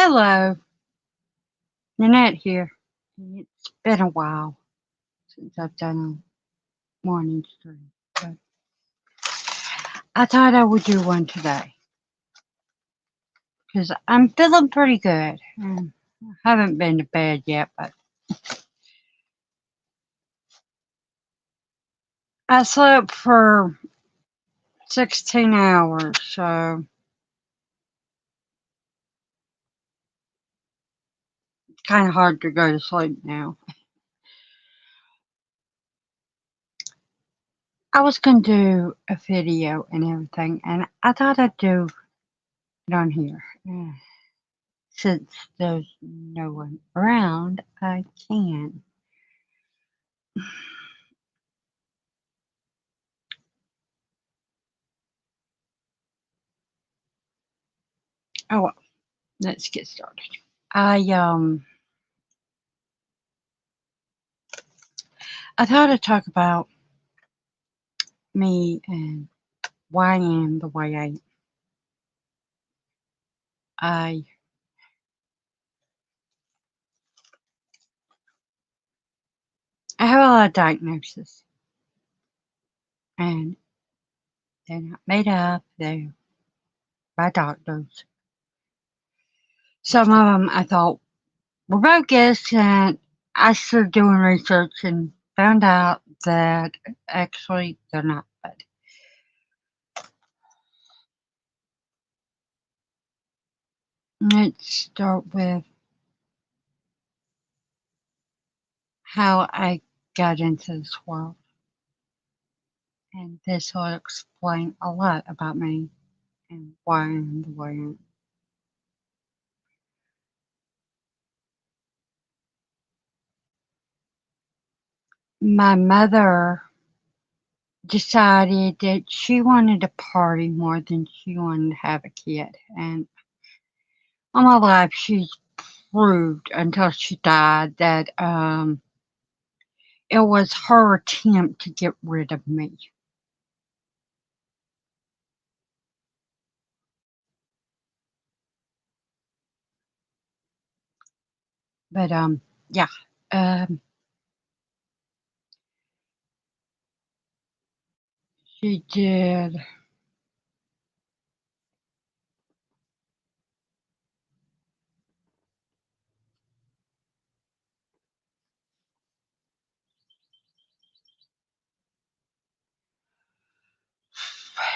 Hello, Nanette here. It's been a while since I've done a morning stream, but I thought I would do one today because I'm feeling pretty good. I haven't been to bed yet, but I slept for 16 hours, so it's kind of hard to go to sleep now. I was going to do a video and everything, and I thought I'd do it on here. Since there's no one around, I can. Oh well, let's get started. I I thought I'd talk about me and why I am the way I am. I I have a lot of diagnoses, and they're not made up. They're by doctors. Some of them I thought were bogus, and I started doing research and found out that actually they're not. But let's start with how I got into this world, and this will explain a lot about me and why I am the way I am. My mother decided that she wanted to party more than she wanted to have a kid. And all my life, she's proved until she died that it was her attempt to get rid of me. But yeah, um, she did.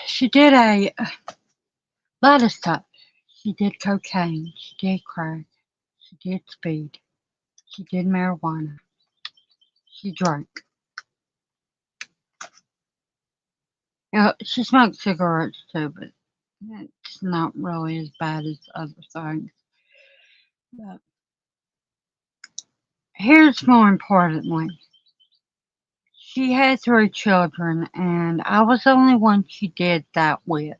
She did a lot of stuff. She did cocaine. She did crack. She did speed. She did marijuana. She drank. She smoked cigarettes too, but it's not really as bad as other things. But here's more importantly, she had three children, and I was the only one she did that with.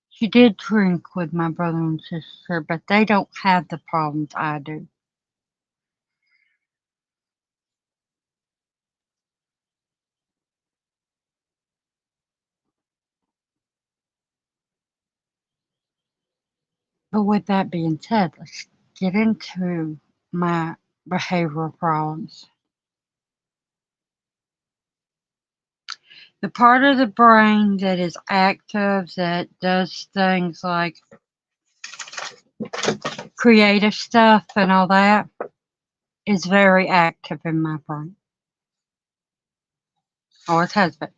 She did drink with my brother and sister, but they don't have the problems I do. But with that being said, let's get into my behavioral problems. The part of the brain that is active, that does things like creative stuff and all that, is very active in my brain. Always has been.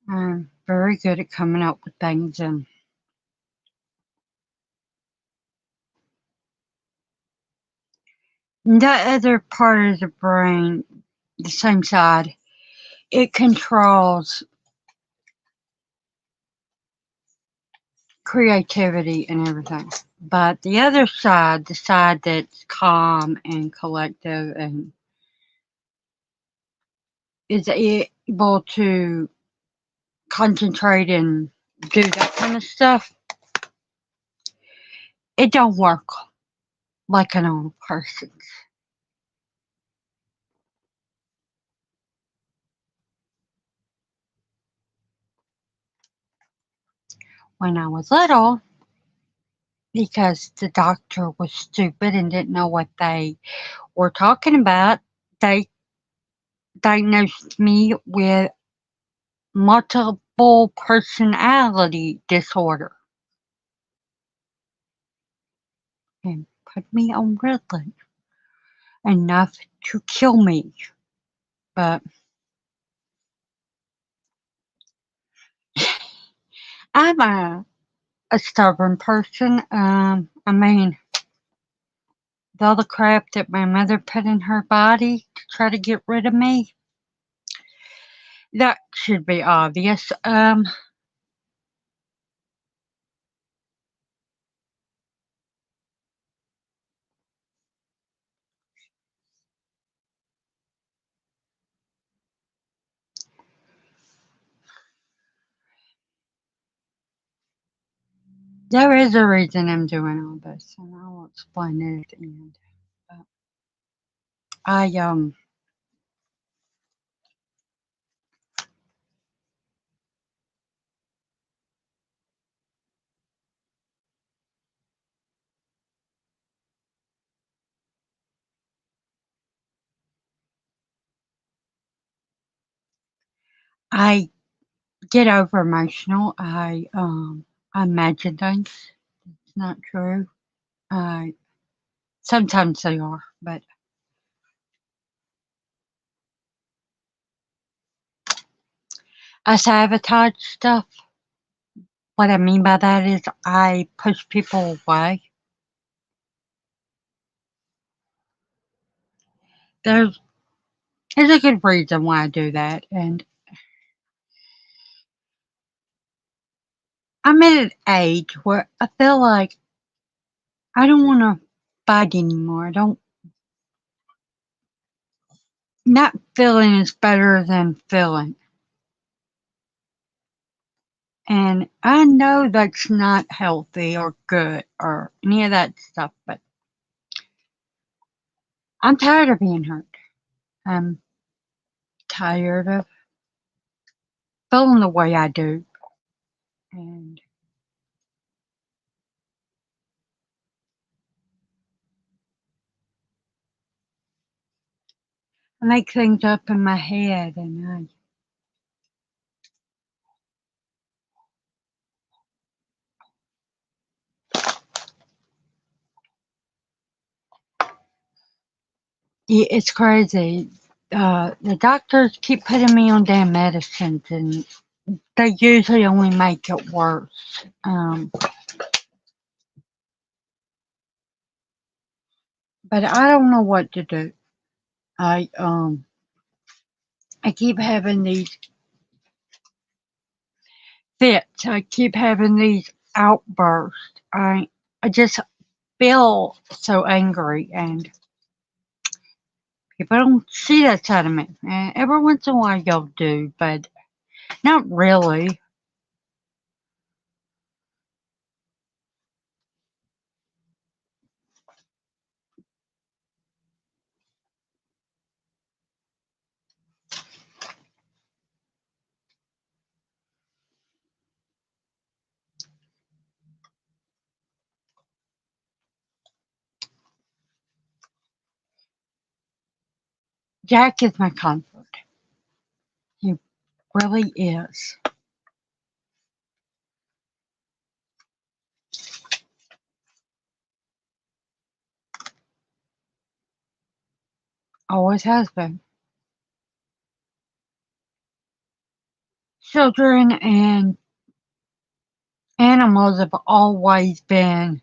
I'm very good at coming up with things, and the other part of the brain, the same side, it controls creativity and everything. But the other side, the side that's calm and collective and is able to concentrate and do that kind of stuff, it don't work like a normal person. when I was little because the doctor was stupid and didn't know what they were talking about. They diagnosed me with multiple personality disorder and put me on Ritalin, enough to kill me. But I'm a stubborn person. I mean, with all the crap that my mother put in her body to try to get rid of me, that should be obvious. There is a reason I'm doing all this, and I will explain it at the end. But I I get over emotional. I imagine things. It's not true. I sometimes they are, but I sabotage stuff. What I mean by that is I push people away. There's there's a good reason why I do that, and I'm at an age where I feel like I don't want to fight anymore. I don't. Not feeling is better than feeling. And I know that's not healthy or good or any of that stuff, but I'm tired of being hurt. I'm tired of feeling the way I do. And I make things up in my head and it's crazy. The doctors keep putting me on damn medicines and they usually only make it worse. But I don't know what to do. I um I keep having these fits. I keep having these outbursts. I just feel so angry, and people don't see that side of me. Every once in a while, y'all do, but not really. Jack is my comfort. He really is. Always has been. Children and animals have always been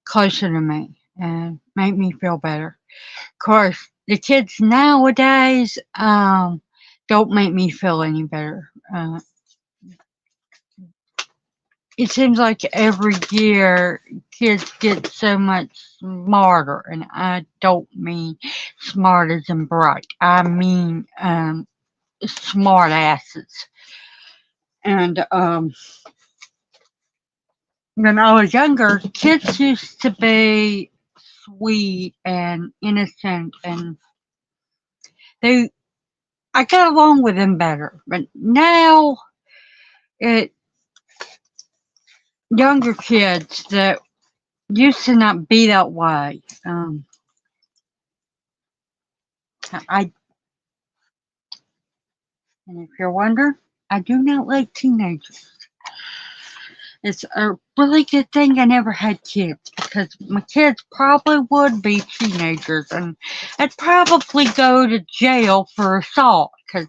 closer to me and make me feel better. Of course, the kids nowadays don't make me feel any better. It seems like every year kids get so much smarter, and I don't mean smart as in bright. I mean smart asses. And when I was younger, kids used to be sweet and innocent, and they I got along with them better. But now it younger kids that used to not be that way. I and if you're wondering, I do not like teenagers. It's a really good thing I never had kids because my kids probably would be teenagers and I'd probably go to jail for assault because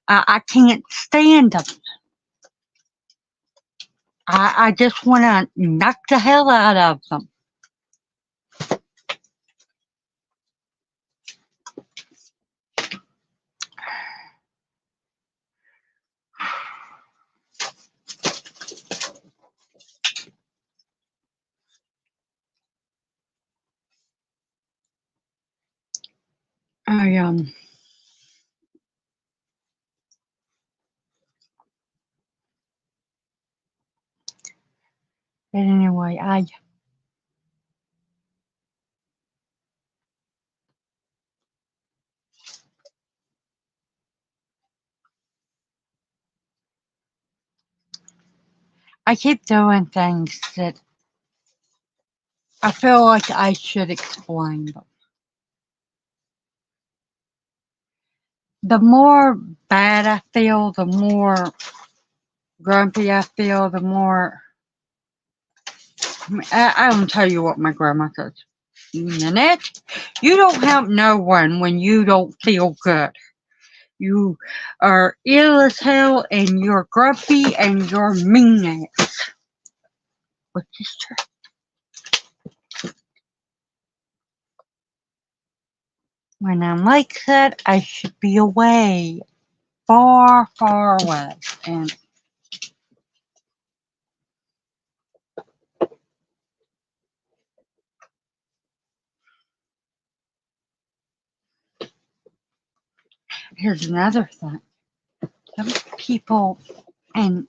I can't stand them. I just want to knock the hell out of them. I But anyway, I keep doing things that I feel like I should explain them. The more bad I feel, the more grumpy I feel, the more. I don't tell you what my grandma says. Nanette, you don't help no one when you don't feel good. You are ill as hell and you're grumpy and you're mean ass. Which is true. When I'm like that, I should be away. Far, far away. And here's another thing. Some people, and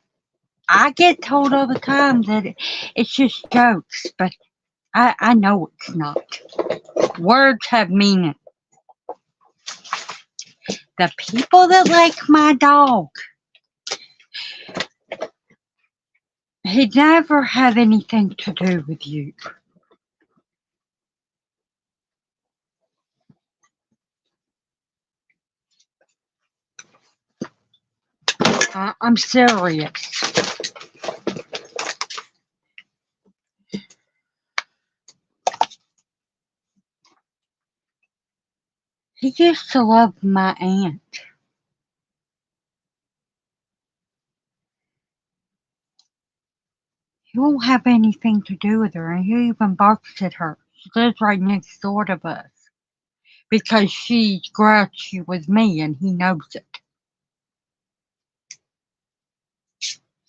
I get told all the time that it's just jokes, but I know it's not. Words have meaning. The people that like my dog, he never have anything to do with you. I'm serious. He used to love my aunt. He won't have anything to do with her, and he even barks at her. She lives right next door to us because she's grouchy with me, and he knows it.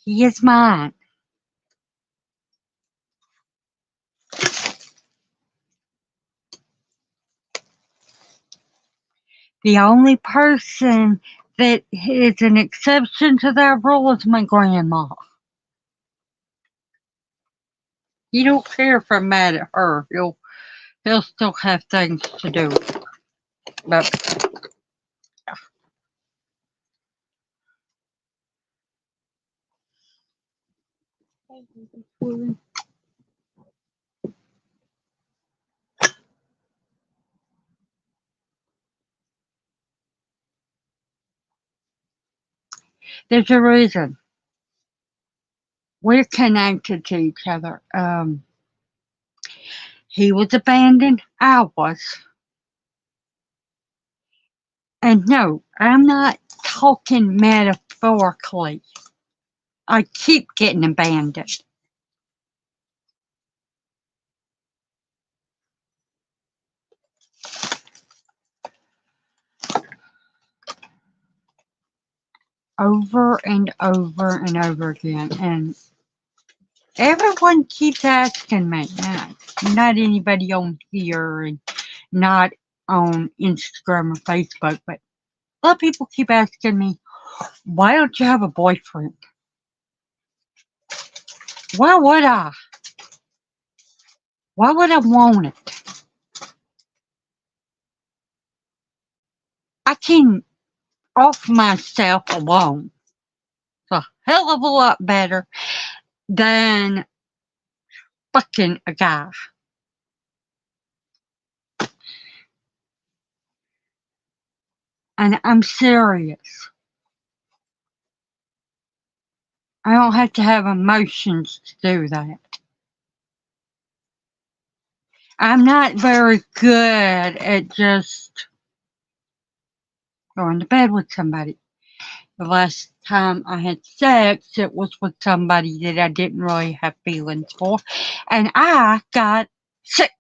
He is mine. The only person that is an exception to that rule is my grandma. He don't care if I'm mad at her. He'll still have things to do. But there's a reason. We're connected to each other. He was abandoned. I was. And no, I'm not talking metaphorically. I keep getting abandoned. Over and over and over again. And everyone keeps asking me, not anybody on here and not on Instagram or Facebook, but a lot of people keep asking me, why don't you have a boyfriend? Why would I? Why would I want it? I can off myself alone. It's a hell of a lot better than fucking a guy. And I'm serious. I don't have to have emotions to do that. I'm not very good at just going to bed with somebody. The last time I had sex, it was with somebody that I didn't really have feelings for, and I got sick.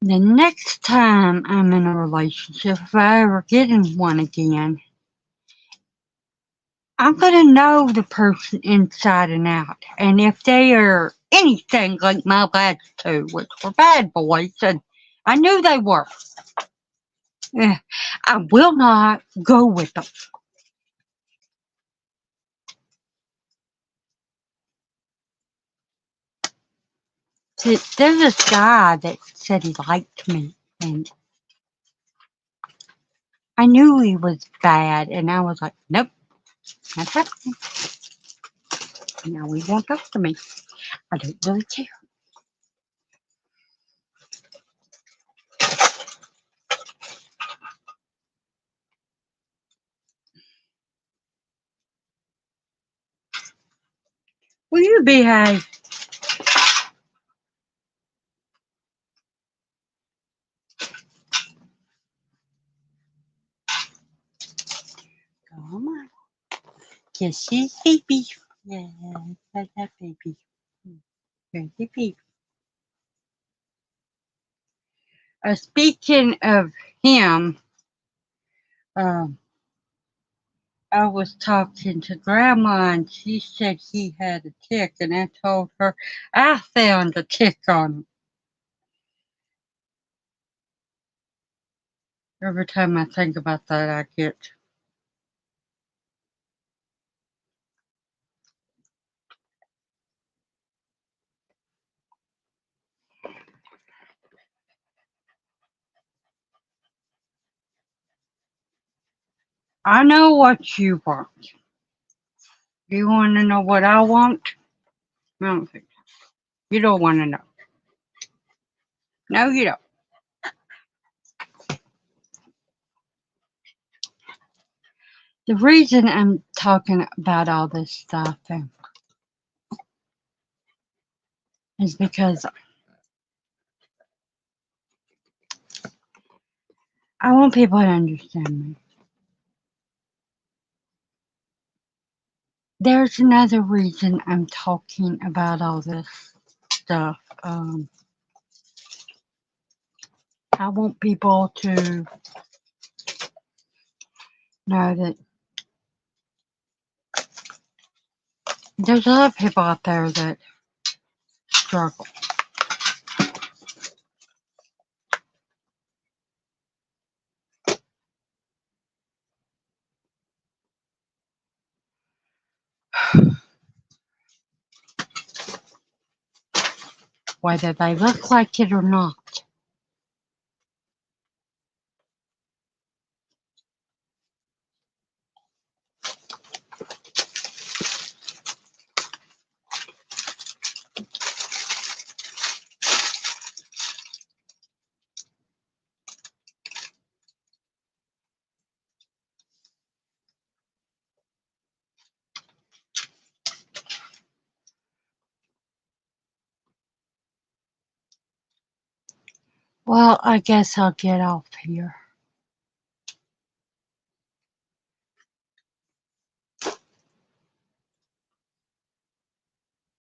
The next time I'm in a relationship, if I ever get in one again, I'm going to know the person inside and out. And if they are anything like my last two, which were bad boys, and I knew they were, I will not go with them. See, there's this guy that said he liked me, and I knew he was bad, and I was like, nope, not happening. Now he won't talk to me. I don't really care. Will you behave? Come on. Kisses, baby. Yeah, that baby. Very baby. Speaking of him, um, I was talking to Grandma, and she said he had a tick, and I told her I found a tick on him. Every time I think about that, I get. I know what you want. Do you want to know what I want? I don't think so. You don't want to know. No, you don't. The reason I'm talking about all this stuff is because I want people to understand me. There's another reason I'm talking about all this stuff. I want people to know that there's a lot of people out there that struggle. Whether they look like it or not. Well, I guess I'll get off here.